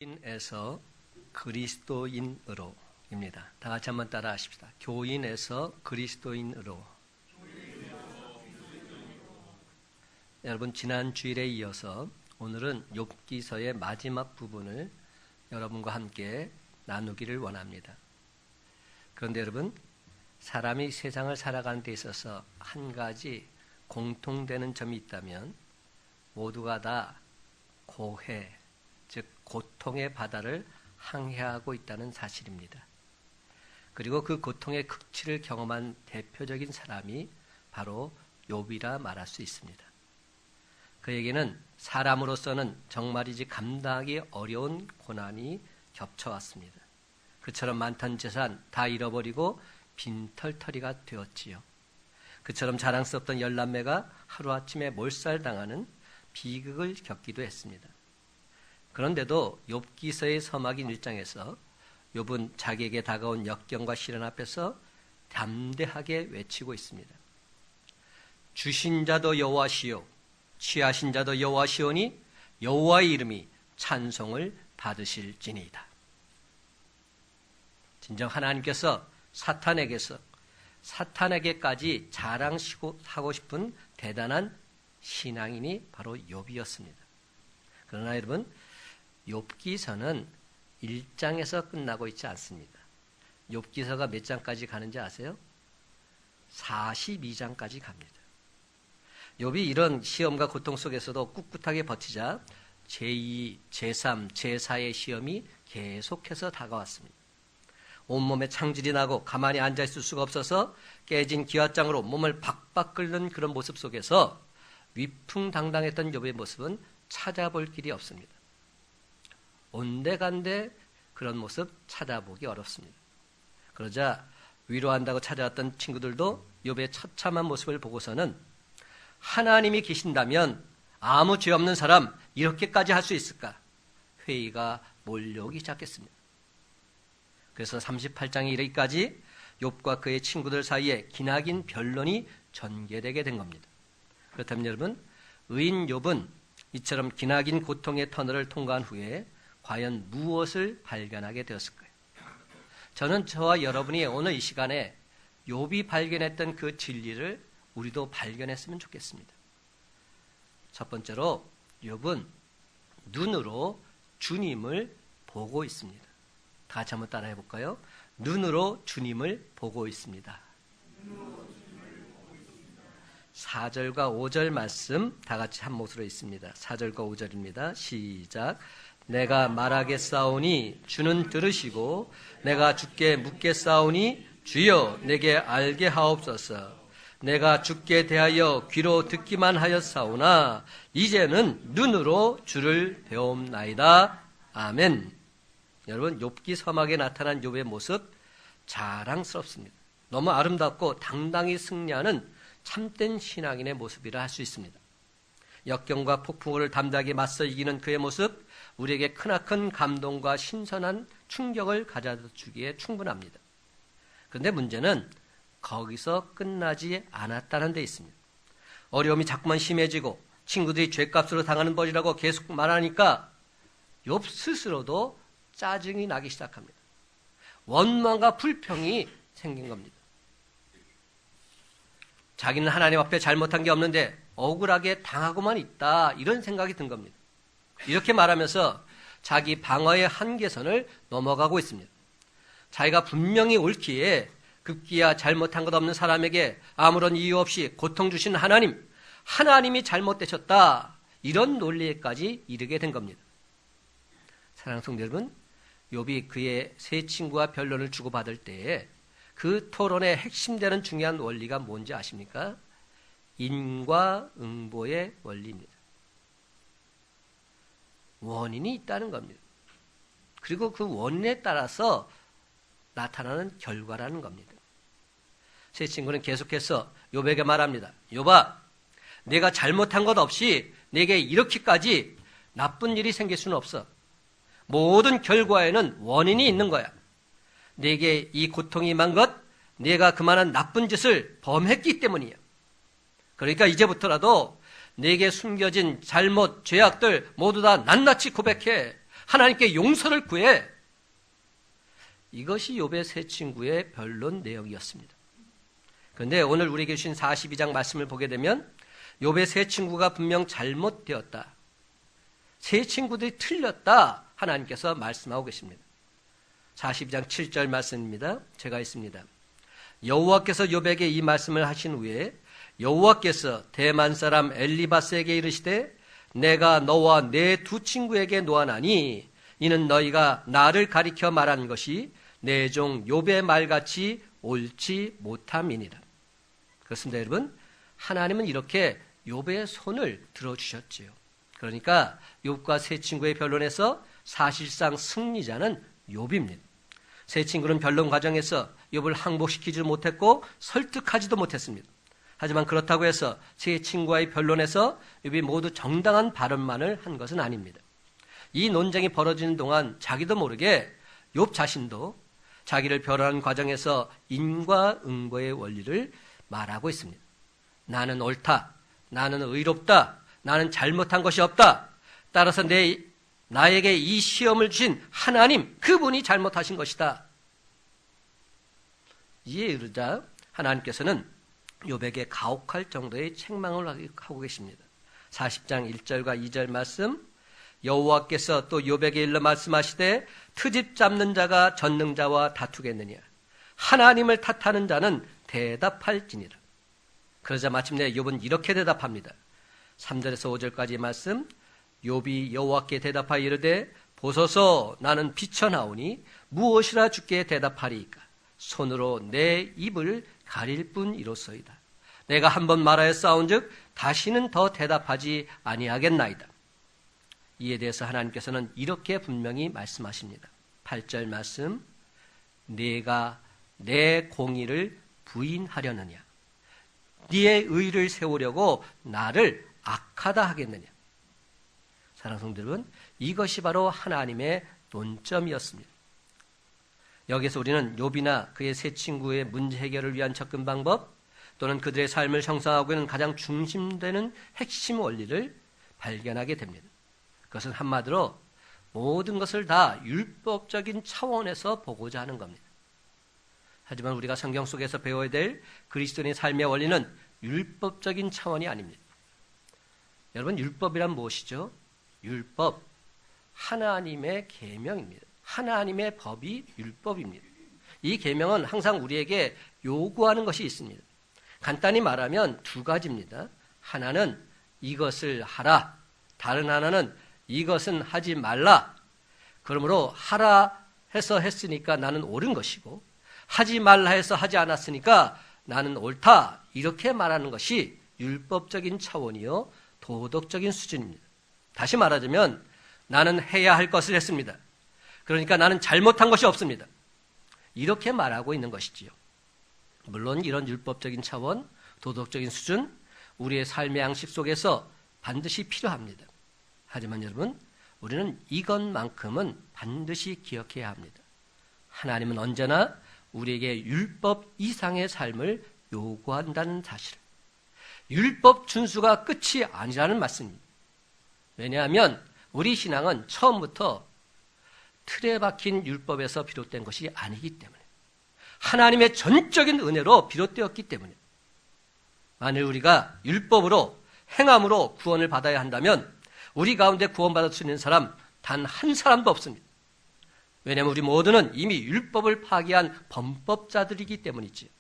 교인에서 그리스도인으로입니다. 다 같이 한번 따라 하십시다. 교인에서 그리스도인으로. 여러분, 지난 주일에 이어서 오늘은 욥기서의 마지막 부분을 여러분과 함께 나누기를 원합니다. 그런데 여러분, 사람이 세상을 살아가는 데 있어서 한 가지 공통되는 점이 있다면 모두가 다 고해, 즉 고통의 바다를 항해하고 있다는 사실입니다. 그리고 그 고통의 극치를 경험한 대표적인 사람이 바로 욥이라 말할 수 있습니다. 그에게는 사람으로서는 정말이지 감당하기 어려운 고난이 겹쳐왔습니다. 그처럼 많던 재산 다 잃어버리고 빈털터리가 되었지요. 그처럼 자랑스럽던 열남매가 하루아침에 몰살당하는 비극을 겪기도 했습니다. 그런데도 욥기서의 서막인 1장에서 욥은 자기에게 다가온 역경과 시련 앞에서 담대하게 외치고 있습니다. 주신 자도 여호와시요 취하신 자도 여호와시오니 여호와의 이름이 찬송을 받으실지니이다. 진정 하나님께서 사탄에게까지 자랑하고 싶은 대단한 신앙인이 바로 욥이었습니다. 그러나 여러분, 욥기서는 1장에서 끝나고 있지 않습니다. 욥기서가 몇 장까지 가는지 아세요? 42장까지 갑니다. 욥이 이런 시험과 고통 속에서도 꿋꿋하게 버티자 제2, 제3, 제4의 시험이 계속해서 다가왔습니다. 온몸에 창질이 나고 가만히 앉아있을 수가 없어서 깨진 기와장으로 몸을 박박 끓는 그런 모습 속에서 위풍당당했던 욥의 모습은 찾아볼 길이 없습니다. 온데간데 그런 모습 찾아보기 어렵습니다. 그러자 위로한다고 찾아왔던 친구들도 욥의 처참한 모습을 보고서는 하나님이 계신다면 아무 죄 없는 사람 이렇게까지 할 수 있을까? 회의가 몰려오기 시작했습니다. 그래서 38장에 이르기까지 욥과 그의 친구들 사이에 기나긴 변론이 전개되게 된 겁니다. 그렇다면 여러분, 의인 욥은 이처럼 기나긴 고통의 터널을 통과한 후에 과연 무엇을 발견하게 되었을까요? 저는 저와 여러분이 오늘 이 시간에 욥이 발견했던 그 진리를 우리도 발견했으면 좋겠습니다. 첫 번째로 욥은 눈으로 주님을 보고 있습니다. 다 같이 한번 따라해 볼까요? 눈으로 주님을 보고 있습니다. 4절과 5절 말씀 다 같이 한 목소리로 있습니다. 4절과 5절입니다. 시작. 내가 말하겠사오니 주는 들으시고 내가 주께 묻겠사오니 주여 내게 알게 하옵소서. 내가 주께 대하여 귀로 듣기만 하였사오나 이제는 눈으로 주를 배움나이다. 아멘. 여러분, 욥기 서막에 나타난 욥의 모습 자랑스럽습니다. 너무 아름답고 당당히 승리하는 참된 신앙인의 모습이라 할 수 있습니다. 역경과 폭풍우를 담대하게 맞서 이기는 그의 모습, 우리에게 크나큰 감동과 신선한 충격을 가져다 주기에 충분합니다. 그런데 문제는 거기서 끝나지 않았다는 데 있습니다. 어려움이 자꾸만 심해지고 친구들이 죗값으로 당하는 벌이라고 계속 말하니까 욥 스스로도 짜증이 나기 시작합니다. 원망과 불평이 생긴 겁니다. 자기는 하나님 앞에 잘못한 게 없는데 억울하게 당하고만 있다, 이런 생각이 든 겁니다. 이렇게 말하면서 자기 방어의 한계선을 넘어가고 있습니다. 자기가 분명히 옳기에 급기야 잘못한 것 없는 사람에게 아무런 이유 없이 고통 주신 하나님이 잘못되셨다, 이런 논리에까지 이르게 된 겁니다. 사랑하는 성도 여러분, 욥이 그의 세 친구와 변론을 주고받을 때에 그 토론의 핵심되는 중요한 원리가 뭔지 아십니까? 인과응보의 원리입니다. 원인이 있다는 겁니다. 그리고 그 원인에 따라서 나타나는 결과라는 겁니다. 세 친구는 계속해서 욥에게 말합니다. 욥아, 내가 잘못한 것 없이 내게 이렇게까지 나쁜 일이 생길 수는 없어. 모든 결과에는 원인이 있는 거야. 내게 이 고통이 임한 것, 내가 그만한 나쁜 짓을 범했기 때문이야. 그러니까 이제부터라도 내게 숨겨진 잘못, 죄악들 모두 다 낱낱이 고백해. 하나님께 용서를 구해. 이것이 욥의 세 친구의 변론 내용이었습니다. 그런데 오늘 우리에게 주신 42장 말씀을 보게 되면 욥의 세 친구가 분명 잘못되었다, 세 친구들이 틀렸다, 하나님께서 말씀하고 계십니다. 42장 7절 말씀입니다. 제가 있습니다. 여호와께서 욥에게 이 말씀을 하신 후에 여호와께서 대만 사람 엘리바스에게 이르시되 내가 너와 내 두 친구에게 노하나니 이는 너희가 나를 가리켜 말한 것이 내 종 욥의 말같이 옳지 못함이니라. 그렇습니다, 여러분. 하나님은 이렇게 욥의 손을 들어주셨지요. 그러니까 욥과 세 친구의 변론에서 사실상 승리자는 욥입니다. 세 친구는 변론 과정에서 욥을 항복시키지 못했고 설득하지도 못했습니다. 하지만 그렇다고 해서 세 친구와의 변론에서 욥이 모두 정당한 발언만을 한 것은 아닙니다. 이 논쟁이 벌어지는 동안 자기도 모르게 욥 자신도 자기를 변호하는 과정에서 인과응보의 원리를 말하고 있습니다. 나는 옳다, 나는 의롭다, 나는 잘못한 것이 없다, 따라서 나에게 이 시험을 주신 하나님, 그분이 잘못하신 것이다. 이에 이르자 하나님께서는 욥에게 가혹할 정도의 책망을 하고 계십니다. 40장 1절과 2절 말씀, 여호와께서 또 욥에게 일러 말씀하시되 트집 잡는 자가 전능자와 다투겠느냐, 하나님을 탓하는 자는 대답할지니라. 그러자 마침내 욥은 이렇게 대답합니다. 3절에서 5절까지 말씀, 욥이 여호와께 대답하여 이르되 보소서 나는 비천하오니 무엇이라 주께 대답하리이까. 손으로 내 입을 가릴 뿐이로소이다. 내가 한번 말하여 싸운즉 다시는 더 대답하지 아니하겠나이다. 이에 대해서 하나님께서는 이렇게 분명히 말씀하십니다. 8절 말씀, 네가 내 공의를 부인하려느냐, 네의 의를 세우려고 나를 악하다 하겠느냐. 사랑하는 성도 여러분, 이것이 바로 하나님의 논점이었습니다. 여기서 우리는 욥이나 그의 세 친구의 문제 해결을 위한 접근 방법, 또는 그들의 삶을 형성하고 있는 가장 중심되는 핵심 원리를 발견하게 됩니다. 그것은 한마디로 모든 것을 다 율법적인 차원에서 보고자 하는 겁니다. 하지만 우리가 성경 속에서 배워야 될 그리스도인의 삶의 원리는 율법적인 차원이 아닙니다. 여러분, 율법이란 무엇이죠? 율법, 하나님의 계명입니다. 하나님의 법이 율법입니다. 이 계명은 항상 우리에게 요구하는 것이 있습니다. 간단히 말하면 두 가지입니다. 하나는 이것을 하라, 다른 하나는 이것은 하지 말라. 그러므로 하라 해서 했으니까 나는 옳은 것이고, 하지 말라 해서 하지 않았으니까 나는 옳다, 이렇게 말하는 것이 율법적인 차원이요 도덕적인 수준입니다. 다시 말하자면 나는 해야 할 것을 했습니다. 그러니까 나는 잘못한 것이 없습니다. 이렇게 말하고 있는 것이지요. 물론 이런 율법적인 차원, 도덕적인 수준, 우리의 삶의 양식 속에서 반드시 필요합니다. 하지만 여러분, 우리는 이것만큼은 반드시 기억해야 합니다. 하나님은 언제나 우리에게 율법 이상의 삶을 요구한다는 사실, 율법 준수가 끝이 아니라는 말씀입니다. 왜냐하면 우리 신앙은 처음부터 틀에 박힌 율법에서 비롯된 것이 아니기 때문에, 하나님의 전적인 은혜로 비롯되었기 때문에, 만일 우리가 율법으로 행함으로 구원을 받아야 한다면 우리 가운데 구원받을 수 있는 사람 단 한 사람도 없습니다. 왜냐하면 우리 모두는 이미 율법을 파기한 범법자들이기 때문이지.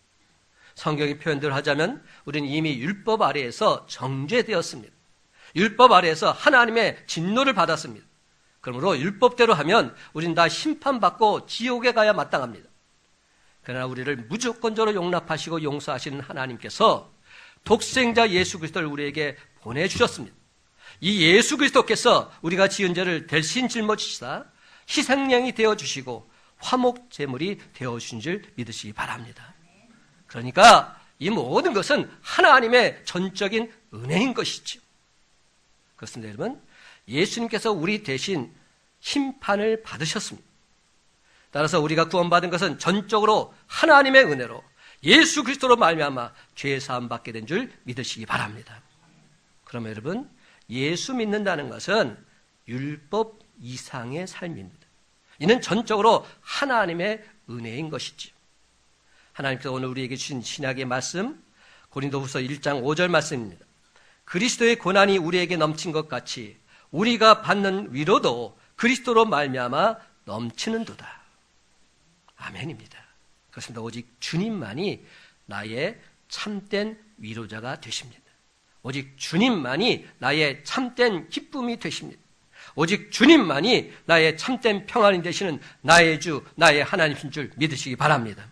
성경의 표현대로 하자면 우리는 이미 율법 아래에서 정죄되었습니다. 율법 아래에서 하나님의 진노를 받았습니다. 그러므로 율법대로 하면 우리는 다 심판받고 지옥에 가야 마땅합니다. 그러나 우리를 무조건적으로 용납하시고 용서하시는 하나님께서 독생자 예수 그리스도를 우리에게 보내주셨습니다. 이 예수 그리스도께서 우리가 지은 죄를 대신 짊어지시다 희생양이 되어주시고 화목제물이 되어주신 줄 믿으시기 바랍니다. 그러니까 이 모든 것은 하나님의 전적인 은혜인 것이죠. 그렇습니다, 여러분. 예수님께서 우리 대신 심판을 받으셨습니다. 따라서 우리가 구원받은 것은 전적으로 하나님의 은혜로 예수 그리스도로 말미암아 죄 사함 받게 된 줄 믿으시기 바랍니다. 그러면 여러분, 예수 믿는다는 것은 율법 이상의 삶입니다. 이는 전적으로 하나님의 은혜인 것이지요. 하나님께서 오늘 우리에게 주신 신약의 말씀, 고린도후서 1장 5절 말씀입니다. 그리스도의 고난이 우리에게 넘친 것 같이 우리가 받는 위로도 그리스도로 말미암아 넘치는도다. 아멘입니다. 그렇습니다. 오직 주님만이 나의 참된 위로자가 되십니다. 오직 주님만이 나의 참된 기쁨이 되십니다. 오직 주님만이 나의 참된 평안이 되시는 나의 주, 나의 하나님이신 줄 믿으시기 바랍니다.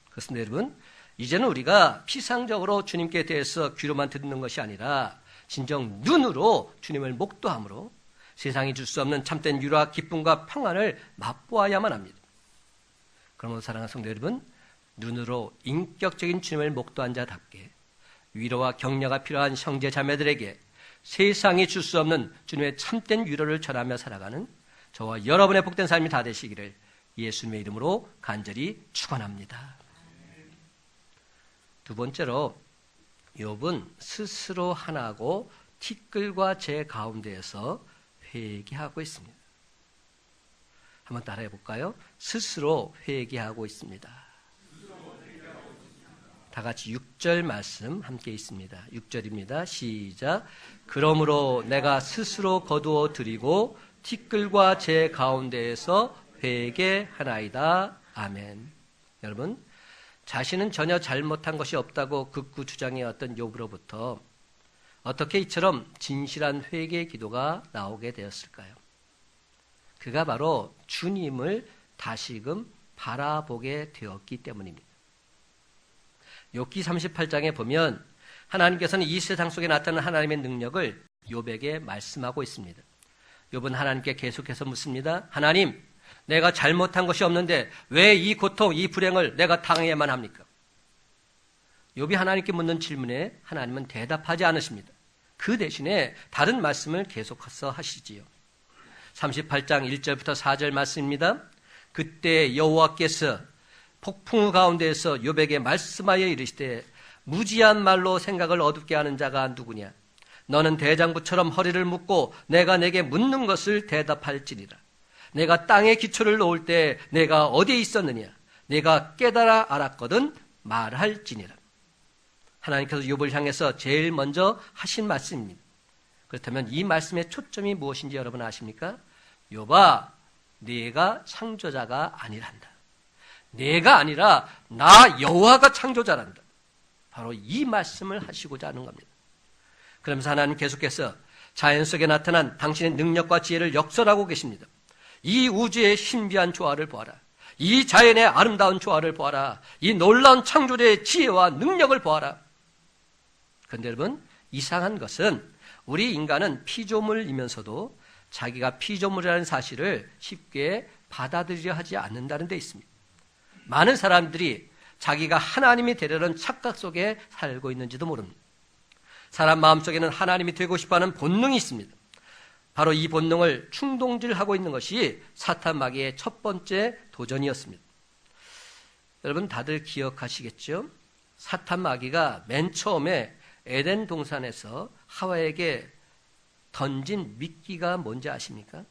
그렇습니다, 여러분. 이제는 우리가 피상적으로 주님께 대해서 귀로만 듣는 것이 아니라 진정 눈으로 주님을 목도함으로 세상이 줄 수 없는 참된 위로와 기쁨과 평안을 맛보아야만 합니다. 그러므로 사랑하는 성도 여러분, 눈으로 인격적인 주님을 목도한 자답게 위로와 격려가 필요한 형제 자매들에게 세상이 줄 수 없는 주님의 참된 위로를 전하며 살아가는 저와 여러분의 복된 삶이 다 되시기를 예수님의 이름으로 간절히 축원합니다. 두 번째로 욥은 스스로 하나고 티끌과 재 가운데에서 회개하고 있습니다. 한번 따라해 볼까요? 스스로 회개하고 있습니다. 다 같이 6절 말씀 함께 있습니다. 6절입니다. 시작. 그러므로 내가 스스로 거두어 드리고 티끌과 재 가운데에서 회개하나이다. 아멘. 여러분, 자신은 전혀 잘못한 것이 없다고 극구 주장해왔던 욥으로부터 어떻게 이처럼 진실한 회개의 기도가 나오게 되었을까요? 그가 바로 주님을 다시금 바라보게 되었기 때문입니다. 욥기 38장에 보면 하나님께서는 이 세상 속에 나타나는 하나님의 능력을 욥에게 말씀하고 있습니다. 욥은 하나님께 계속해서 묻습니다. 하나님, 내가 잘못한 것이 없는데 왜 이 고통, 이 불행을 내가 당해야만 합니까? 욥이 하나님께 묻는 질문에 하나님은 대답하지 않으십니다. 그 대신에 다른 말씀을 계속해서 하시지요. 38장 1절부터 4절 말씀입니다. 그때 여호와께서 폭풍우 가운데에서 욥에게 말씀하여 이르시되 무지한 말로 생각을 어둡게 하는 자가 누구냐? 너는 대장부처럼 허리를 묶고 내가 내게 묻는 것을 대답할지니라. 내가 땅에 기초를 놓을 때 내가 어디에 있었느냐? 내가 깨달아 알았거든 말할지니라. 하나님께서 욥을 향해서 제일 먼저 하신 말씀입니다. 그렇다면 이 말씀의 초점이 무엇인지 여러분 아십니까? 욥아, 네가 창조자가 아니란다. 내가 아니라 나 여호와가 창조자란다. 바로 이 말씀을 하시고자 하는 겁니다. 그러면서 하나님 계속해서 자연 속에 나타난 당신의 능력과 지혜를 역설하고 계십니다. 이 우주의 신비한 조화를 보아라. 이 자연의 아름다운 조화를 보아라. 이 놀라운 창조의 지혜와 능력을 보아라. 그런데 여러분, 이상한 것은 우리 인간은 피조물이면서도 자기가 피조물이라는 사실을 쉽게 받아들이려 하지 않는다는 데 있습니다. 많은 사람들이 자기가 하나님이 되려는 착각 속에 살고 있는지도 모릅니다. 사람 마음속에는 하나님이 되고 싶어하는 본능이 있습니다. 바로 이 본능을 충동질하고 있는 것이 사탄 마귀의 첫 번째 도전이었습니다. 여러분 다들 기억하시겠죠? 사탄 마귀가 맨 처음에 에덴 동산에서 하와에게 던진 미끼가 뭔지 아십니까?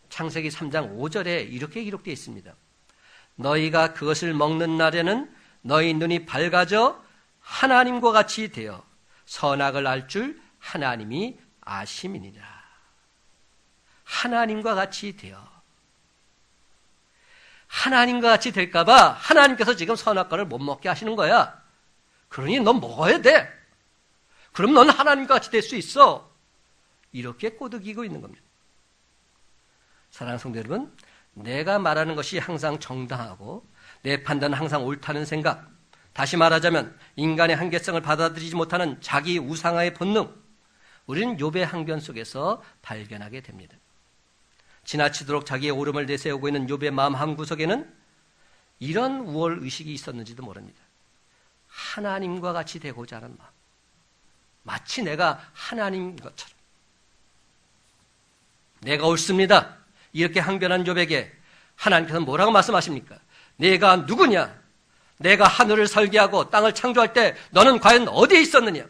창세기 3장 5절에 이렇게 기록되어 있습니다. 너희가 그것을 먹는 날에는 너희 눈이 밝아져 하나님과 같이 되어 선악을 알 줄 하나님이 아심이니라. 하나님과 같이 되어. 하나님과 같이 될까봐 하나님께서 지금 선악과를 못 먹게 하시는 거야. 그러니 넌 먹어야 돼. 그럼 넌 하나님과 같이 될 수 있어. 이렇게 꼬드기고 있는 겁니다. 사랑하는 성도 여러분, 내가 말하는 것이 항상 정당하고 내 판단은 항상 옳다는 생각, 다시 말하자면 인간의 한계성을 받아들이지 못하는 자기 우상화의 본능, 우리는 욥의 항변 속에서 발견하게 됩니다. 지나치도록 자기의 오름을 내세우고 있는 욥의 마음 한구석에는 이런 우월 의식이 있었는지도 모릅니다. 하나님과 같이 되고자 하는 마음, 마치 내가 하나님 것처럼 내가 옳습니다. 이렇게 항변한 욥에게 하나님께서는 뭐라고 말씀하십니까? 내가 누구냐? 내가 하늘을 설계하고 땅을 창조할 때 너는 과연 어디에 있었느냐?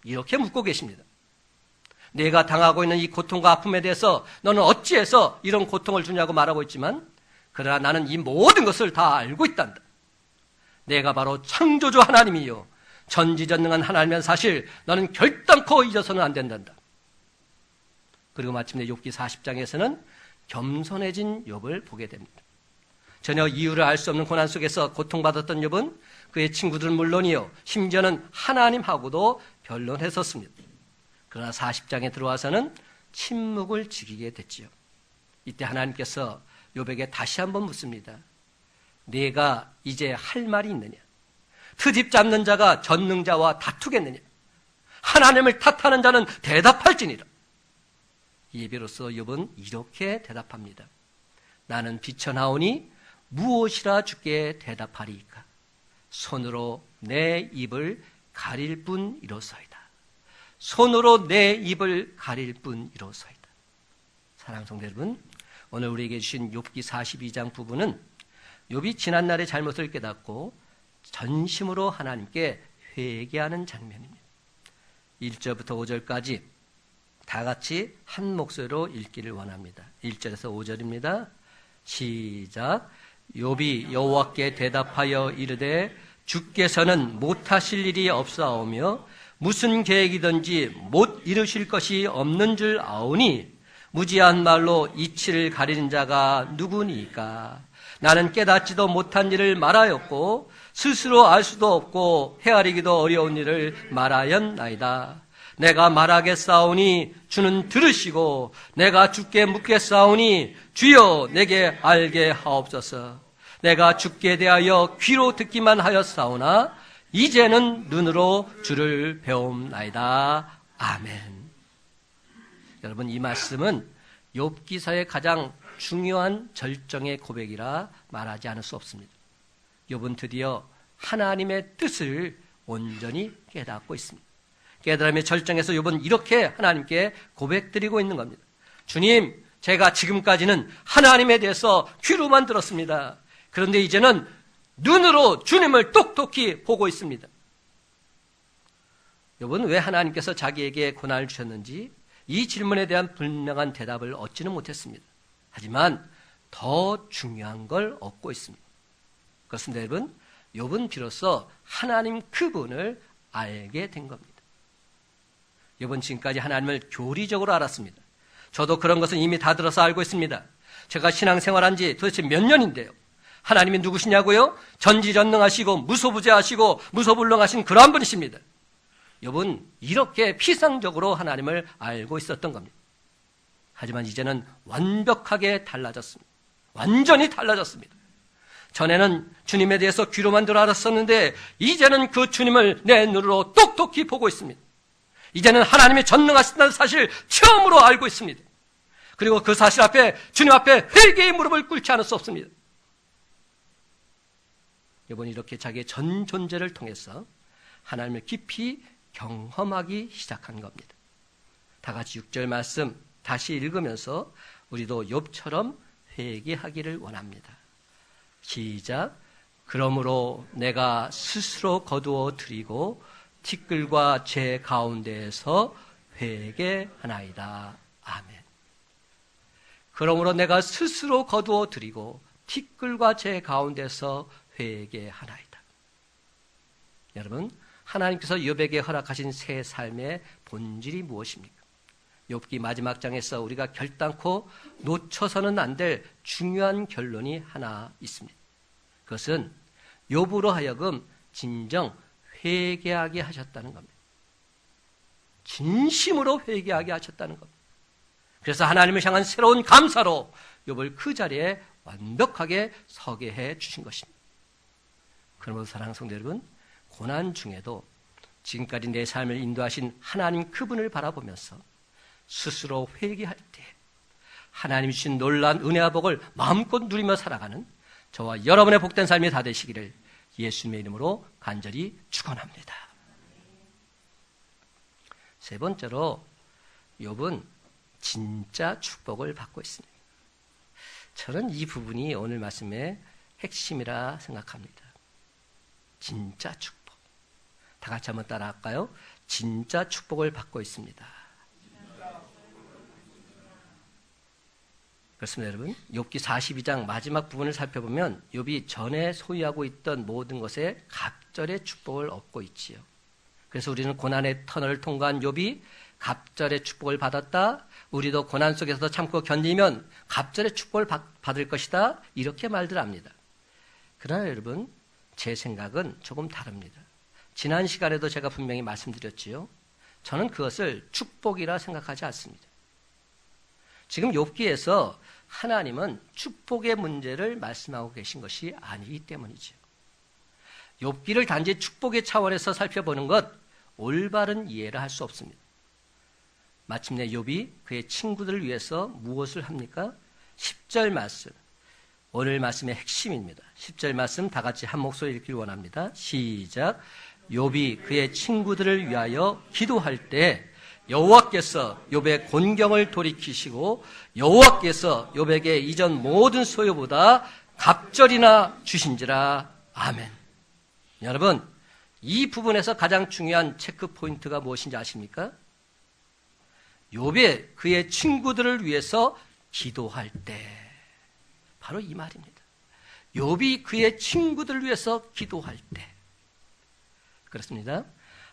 이렇게 묻고 계십니다. 내가 당하고 있는 이 고통과 아픔에 대해서 너는 어찌해서 이런 고통을 주냐고 말하고 있지만, 그러나 나는 이 모든 것을 다 알고 있단다. 내가 바로 창조주 하나님이요 전지전능한 하나님의 사실 너는 결단코 잊어서는 안 된단다. 그리고 마침내 욥기 40장에서는 겸손해진 욥을 보게 됩니다. 전혀 이유를 알 수 없는 고난 속에서 고통받았던 욥은 그의 친구들은 물론이요 심지어는 하나님하고도 변론했었습니다. 그러나 40장에 들어와서는 침묵을 지키게 됐지요. 이때 하나님께서 욥에게 다시 한번 묻습니다. 네가 이제 할 말이 있느냐? 트집 잡는 자가 전능자와 다투겠느냐? 하나님을 탓하는 자는 대답할지니라. 예비로서 욥은 이렇게 대답합니다. 나는 비천하오니 무엇이라 주께 대답하리이까? 손으로 내 입을 가릴 뿐이로소이다. 손으로 내 입을 가릴 뿐이로소이다. 사랑하는 성도 여러분, 오늘 우리에게 주신 욥기 42장 부분은 욥이 지난날의 잘못을 깨닫고 전심으로 하나님께 회개하는 장면입니다. 1절부터 5절까지 다 같이 한 목소리로 읽기를 원합니다. 1절에서 5절입니다. 시작. 욥이 여호와께 대답하여 이르되 주께서는 못하실 일이 없사오며 무슨 계획이든지 못 이루실 것이 없는 줄 아오니 무지한 말로 이치를 가리는 자가 누구니까? 나는 깨닫지도 못한 일을 말하였고 스스로 알 수도 없고 헤아리기도 어려운 일을 말하였나이다. 내가 말하겠사오니 주는 들으시고 내가 주께 묻겠사오니 주여 내게 알게 하옵소서. 내가 주께 대하여 귀로 듣기만 하였사오나 이제는 눈으로 주를 배움나이다. 아멘. 여러분, 이 말씀은 욥기서의 가장 중요한 절정의 고백이라 말하지 않을 수 없습니다. 욥은 드디어 하나님의 뜻을 온전히 깨닫고 있습니다. 깨달음의 절정에서 욥은 이렇게 하나님께 고백드리고 있는 겁니다. 주님, 제가 지금까지는 하나님에 대해서 귀로만 들었습니다. 그런데 이제는 눈으로 주님을 똑똑히 보고 있습니다. 욥은 왜 하나님께서 자기에게 고난을 주셨는지 이 질문에 대한 분명한 대답을 얻지는 못했습니다. 하지만 더 중요한 걸 얻고 있습니다. 그렇습니다, 여러분. 욥은 비로소 하나님 그분을 알게 된 겁니다. 욥은 지금까지 하나님을 교리적으로 알았습니다. 저도 그런 것은 이미 다 들어서 알고 있습니다. 제가 신앙생활한 지 도대체 몇 년인데요. 하나님이 누구시냐고요? 전지전능하시고 무소부재하시고 무소불능하신 그러한 분이십니다. 욥은 이렇게 피상적으로 하나님을 알고 있었던 겁니다. 하지만 이제는 완벽하게 달라졌습니다. 완전히 달라졌습니다. 전에는 주님에 대해서 귀로만 들어 알았었는데 이제는 그 주님을 내 눈으로 똑똑히 보고 있습니다. 이제는 하나님이 전능하신다는 사실 처음으로 알고 있습니다. 그리고 그 사실 앞에 주님 앞에 회개의 무릎을 꿇지 않을 수 없습니다. 욥은 이렇게 자기의 전 존재를 통해서 하나님을 깊이 경험하기 시작한 겁니다. 다 같이 6절 말씀 다시 읽으면서 우리도 욥처럼 회개하기를 원합니다. 시작. 그러므로 내가 스스로 거두어 드리고 티끌과 제 가운데에서 회개하나이다. 아멘. 그러므로 내가 스스로 거두어 드리고 티끌과 제 가운데서 회개하나이다. 여러분, 하나님께서 욥에게 허락하신 새 삶의 본질이 무엇입니까? 욥기 마지막 장에서 우리가 결단코 놓쳐서는 안 될 중요한 결론이 하나 있습니다. 그것은 욥으로 하여금 진정 회개하게 하셨다는 겁니다. 진심으로 회개하게 하셨다는 겁니다. 그래서 하나님을 향한 새로운 감사로 욥을 그 자리에 완벽하게 서게 해 주신 것입니다. 그러므로 사랑하는 성도 여러분, 고난 중에도 지금까지 내 삶을 인도하신 하나님 그분을 바라보면서 스스로 회개할 때 하나님이 주신 놀라운 은혜와 복을 마음껏 누리며 살아가는 저와 여러분의 복된 삶이 다 되시기를 예수님의 이름으로 간절히 축원합니다. 세 번째로 욥은 진짜 축복을 받고 있습니다. 저는 이 부분이 오늘 말씀의 핵심이라 생각합니다. 진짜 축복. 다 같이 한번 따라할까요? 진짜 축복을 받고 있습니다. 그렇습니다, 여러분. 욥기 42장 마지막 부분을 살펴보면 욥이 전에 소유하고 있던 모든 것에 갑절의 축복을 얻고 있지요. 그래서 우리는 고난의 터널을 통과한 욥이 갑절의 축복을 받았다. 우리도 고난 속에서도 참고 견디면 갑절의 축복을 받을 것이다. 이렇게 말들 합니다. 그러나 여러분, 제 생각은 조금 다릅니다. 지난 시간에도 제가 분명히 말씀드렸지요. 저는 그것을 축복이라 생각하지 않습니다. 지금 욥기에서 하나님은 축복의 문제를 말씀하고 계신 것이 아니기 때문이죠. 욥기를 단지 축복의 차원에서 살펴보는 것, 올바른 이해를 할 수 없습니다. 마침내 욥이 그의 친구들을 위해서 무엇을 합니까? 10절 말씀, 오늘 말씀의 핵심입니다. 10절 말씀 다 같이 한 목소리 읽기를 원합니다. 시작. 욥이 그의 친구들을 위하여 기도할 때 여호와께서 욥의 곤경을 돌이키시고 여호와께서 욥에게 이전 모든 소유보다 갑절이나 주신지라. 아멘. 여러분, 이 부분에서 가장 중요한 체크 포인트가 무엇인지 아십니까? 욥이 그의 친구들을 위해서 기도할 때, 바로 이 말입니다. 욥이 그의 친구들을 위해서 기도할 때. 그렇습니다.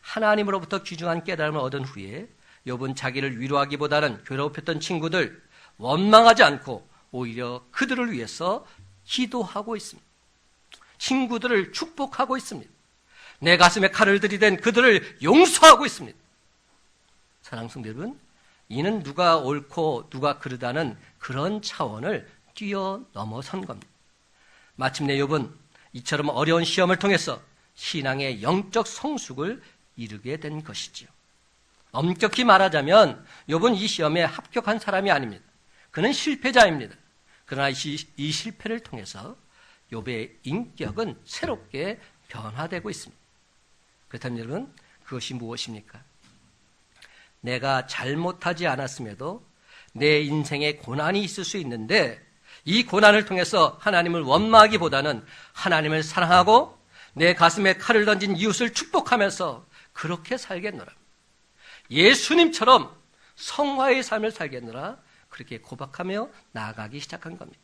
하나님으로부터 귀중한 깨달음을 얻은 후에 욥은 자기를 위로하기보다는 괴롭혔던 친구들, 원망하지 않고 오히려 그들을 위해서 기도하고 있습니다. 친구들을 축복하고 있습니다. 내 가슴에 칼을 들이댄 그들을 용서하고 있습니다. 사랑하는 성도 여러분, 이는 누가 옳고 누가 그르다는 그런 차원을 뛰어넘어선 겁니다. 마침내 욥은 이처럼 어려운 시험을 통해서 신앙의 영적 성숙을 이루게 된 것이지요. 엄격히 말하자면 욥은 이 시험에 합격한 사람이 아닙니다. 그는 실패자입니다. 그러나 이 실패를 통해서 욥의 인격은 새롭게 변화되고 있습니다. 그렇다면 여러분, 그것이 무엇입니까? 내가 잘못하지 않았음에도 내 인생에 고난이 있을 수 있는데 이 고난을 통해서 하나님을 원망하기보다는 하나님을 사랑하고 내 가슴에 칼을 던진 이웃을 축복하면서 그렇게 살겠노라. 예수님처럼 성화의 삶을 살겠노라. 그렇게 고백하며 나아가기 시작한 겁니다.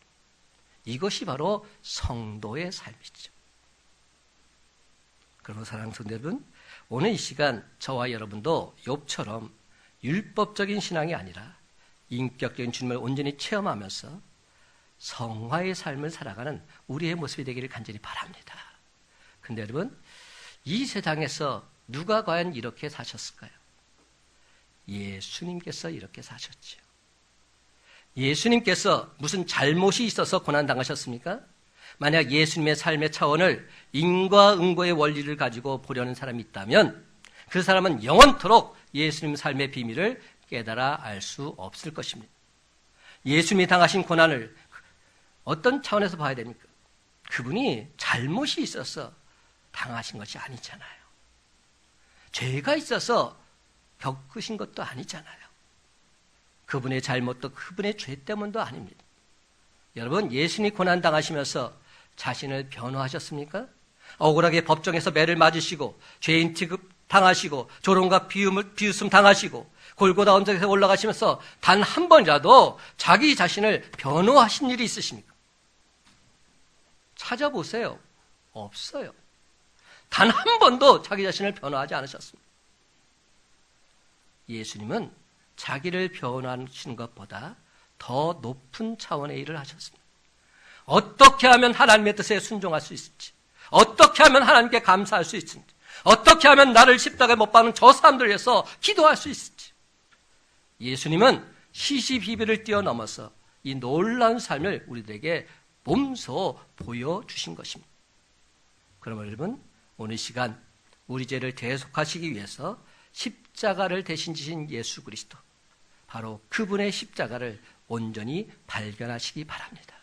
이것이 바로 성도의 삶이죠. 그러므로 사랑하는 성도 여러분, 오늘 이 시간 저와 여러분도 욥처럼 율법적인 신앙이 아니라 인격적인 주님을 온전히 체험하면서 성화의 삶을 살아가는 우리의 모습이 되기를 간절히 바랍니다. 근데 여러분, 이 세상에서 누가 과연 이렇게 사셨을까요? 예수님께서 이렇게 사셨죠. 예수님께서 무슨 잘못이 있어서 고난당하셨습니까? 만약 예수님의 삶의 차원을 인과응보의 원리를 가지고 보려는 사람이 있다면 그 사람은 영원토록 예수님 삶의 비밀을 깨달아 알 수 없을 것입니다. 예수님이 당하신 고난을 어떤 차원에서 봐야 됩니까? 그분이 잘못이 있어서 당하신 것이 아니잖아요. 죄가 있어서 겪으신 것도 아니잖아요. 그분의 잘못도 그분의 죄 때문도 아닙니다. 여러분, 예수님이 고난당하시면서 자신을 변호하셨습니까? 억울하게 법정에서 매를 맞으시고 죄인 취급 당하시고 조롱과 비웃음 당하시고 골고다 언덕에 올라가시면서 단 한 번이라도 자기 자신을 변호하신 일이 있으십니까? 찾아보세요. 없어요. 단 한 번도 자기 자신을 변호하지 않으셨습니다. 예수님은 자기를 변호하시는 것보다 더 높은 차원의 일을 하셨습니다. 어떻게 하면 하나님의 뜻에 순종할 수 있을지, 어떻게 하면 하나님께 감사할 수 있을지, 어떻게 하면 나를 십자가에 못 박는 저 사람들 위해서 기도할 수 있을지. 예수님은 시시비비를 뛰어넘어서 이 놀라운 삶을 우리들에게 몸소 보여주신 것입니다. 그러면 여러분, 오늘 시간 우리 죄를 대속하시기 위해서 십자가를 대신 지신 예수 그리스도, 바로 그분의 십자가를 온전히 발견하시기 바랍니다.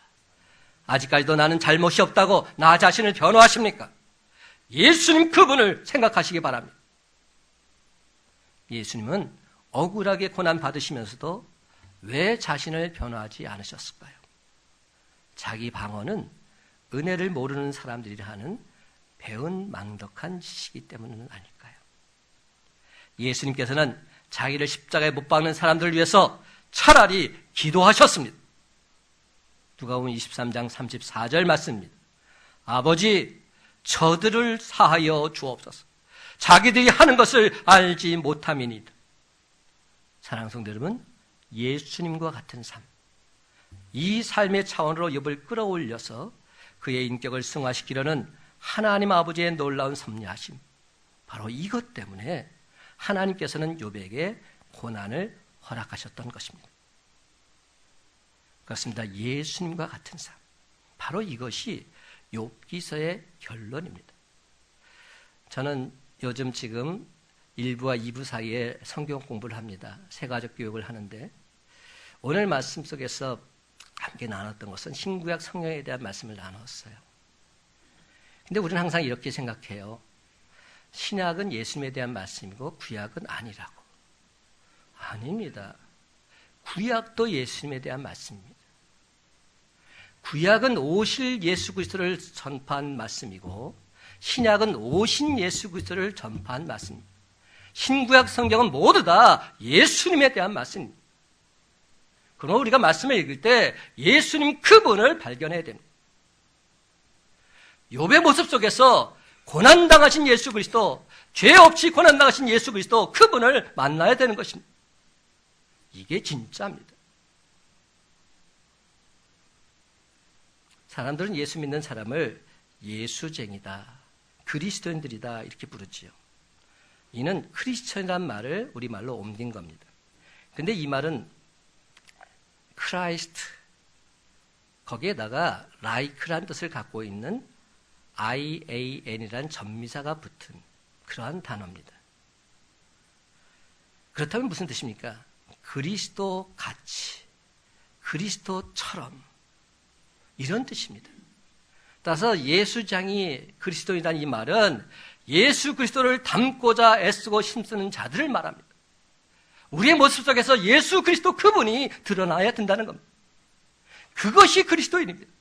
아직까지도 나는 잘못이 없다고 나 자신을 변호하십니까? 예수님 그분을 생각하시기 바랍니다. 예수님은 억울하게 고난받으시면서도 왜 자신을 변호하지 않으셨을까요? 자기 방언은 은혜를 모르는 배운 하는 망덕한 지식이기 때문은 아닐까요? 예수님께서는 자기를 십자가에 못 박는 사람들을 위해서 차라리 기도하셨습니다. 누가복음 23장 34절 말씀입니다. 아버지, 저들을 사하여 주옵소서. 자기들이 하는 것을 알지 못함이니이다. 사랑하는 성도 여러분, 예수님과 같은 삶, 이 삶의 차원으로 욥을 끌어올려서 그의 인격을 승화시키려는 하나님 아버지의 놀라운 섭리하심, 바로 이것 때문에 하나님께서는 욥에게 고난을 허락하셨던 것입니다. 그렇습니다. 예수님과 같은 삶, 바로 이것이 욥기서의 결론입니다. 저는 요즘 지금 1부와 2부 사이에 성경 공부를 합니다. 세가족 교육을 하는데 오늘 말씀 속에서 함께 나눴던 것은 신구약 성령에 대한 말씀을 나눴어요. 근데 우리는 항상 이렇게 생각해요. 신약은 예수님에 대한 말씀이고 구약은 아니라고. 아닙니다. 구약도 예수님에 대한 말씀입니다. 구약은 오실 예수 그리스도를 전파한 말씀이고 신약은 오신 예수 그리스도를 전파한 말씀입니다. 신구약 성경은 모두 다 예수님에 대한 말씀입니다. 그럼 우리가 말씀을 읽을 때 예수님 그분을 발견해야 됩니다. 욥의 모습 속에서 고난당하신 예수 그리스도, 죄 없이 고난당하신 예수 그리스도, 그분을 만나야 되는 것입니다. 이게 진짜입니다. 사람들은 예수 믿는 사람을 예수쟁이다, 그리스도인들이다 이렇게 부르지요. 이는 크리스천이라는 말을 우리말로 옮긴 겁니다. 근데 이 말은 크라이스트, 거기에다가 like란 뜻을 갖고 있는 IAN이라는 전미사가 붙은 그러한 단어입니다. 그렇다면 무슨 뜻입니까? 그리스도 같이, 그리스도처럼, 이런 뜻입니다. 따라서 예수장이 그리스도인이라는 이 말은 예수 그리스도를 닮고자 애쓰고 힘쓰는 자들을 말합니다. 우리의 모습 속에서 예수 그리스도 그분이 드러나야 된다는 겁니다. 그것이 그리스도인입니다.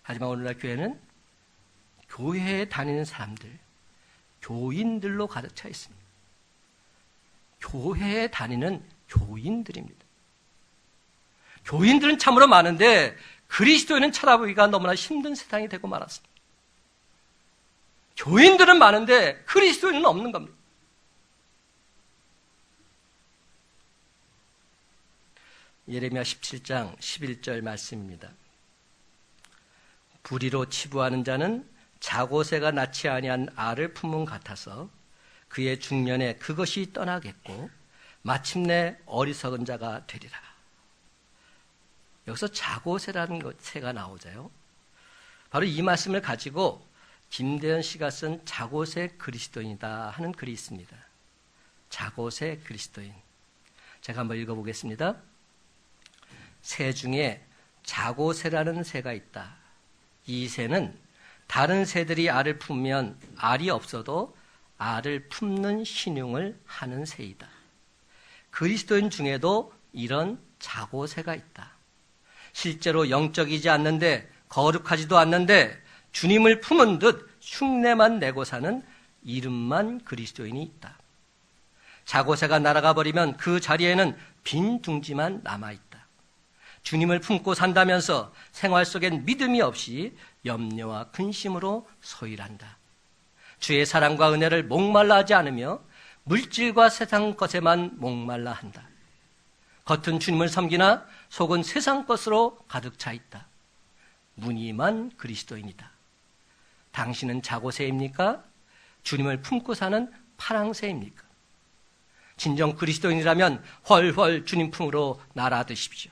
하지만 오늘날 교회는 교회에 다니는 사람들, 교인들로 가득 차 있습니다. 교회에 다니는 교인들입니다. 교인들은 참으로 많은데 그리스도인은 찾아보기가 너무나 힘든 세상이 되고 말았습니다. 교인들은 많은데 그리스도인은 없는 겁니다. 예레미야 17장 11절 말씀입니다. 불의로 치부하는 자는 자고새가 낳지 아니한 알을 품은 같아서 그의 중년에 그것이 떠나겠고 마침내 어리석은 자가 되리라. 여기서 자고새라는 새가 나오죠. 바로 이 말씀을 가지고 김대현 씨가 쓴 자고새 그리스도인이다 하는 글이 있습니다. 자고새 그리스도인. 제가 한번 읽어보겠습니다. 새 중에 자고새라는 새가 있다. 이 새는 다른 새들이 알을 품으면 알이 없어도 알을 품는 신용을 하는 새이다. 그리스도인 중에도 이런 자고새가 있다. 실제로 영적이지 않는데 거룩하지도 않는데 주님을 품은 듯 흉내만 내고 사는 이름만 그리스도인이 있다. 자고새가 날아가 버리면 그 자리에는 빈 둥지만 남아있다. 주님을 품고 산다면서 생활 속엔 믿음이 없이 염려와 근심으로 소일한다. 주의 사랑과 은혜를 목말라 하지 않으며 물질과 세상 것에만 목말라 한다. 겉은 주님을 섬기나 속은 세상 것으로 가득 차 있다. 무늬만 그리스도인이다. 당신은 자고새입니까? 주님을 품고 사는 파랑새입니까? 진정 그리스도인이라면 훨훨 주님 품으로 날아드십시오.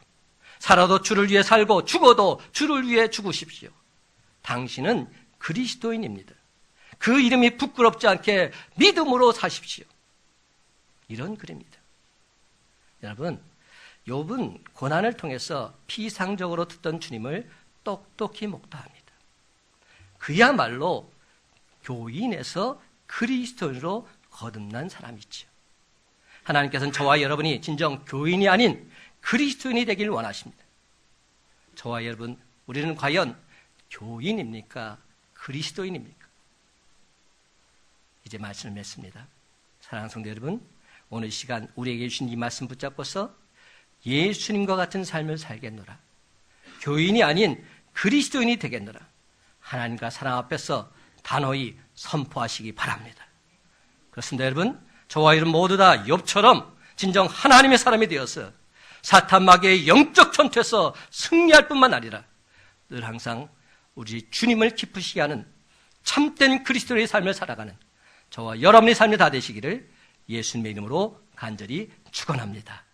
살아도 주를 위해 살고 죽어도 주를 위해 죽으십시오. 당신은 그리스도인입니다. 그 이름이 부끄럽지 않게 믿음으로 사십시오. 이런 글입니다. 여러분, 욥은 고난을 통해서 피상적으로 듣던 주님을 똑똑히 목도합니다. 그야말로 교인에서 그리스도인으로 거듭난 사람이죠. 하나님께서는 저와 여러분이 진정 교인이 아닌 그리스도인이 되길 원하십니다. 저와 여러분, 우리는 과연 교인입니까? 그리스도인입니까? 이제 말씀을 맺습니다. 사랑하는 성도 여러분, 오늘 시간 우리에게 주신 이 말씀 붙잡고서 예수님과 같은 삶을 살겠노라. 교인이 아닌 그리스도인이 되겠노라. 하나님과 사랑 앞에서 단호히 선포하시기 바랍니다. 그렇습니다, 여러분. 저와 여러분 모두 다 욥처럼 진정 하나님의 사람이 되어서 사탄 마귀의 영적 전투에서 승리할 뿐만 아니라 늘 항상 우리 주님을 기쁘시게 하는 참된 그리스도의 삶을 살아가는 저와 여러분의 삶이 다 되시기를 예수님의 이름으로 간절히 축원합니다.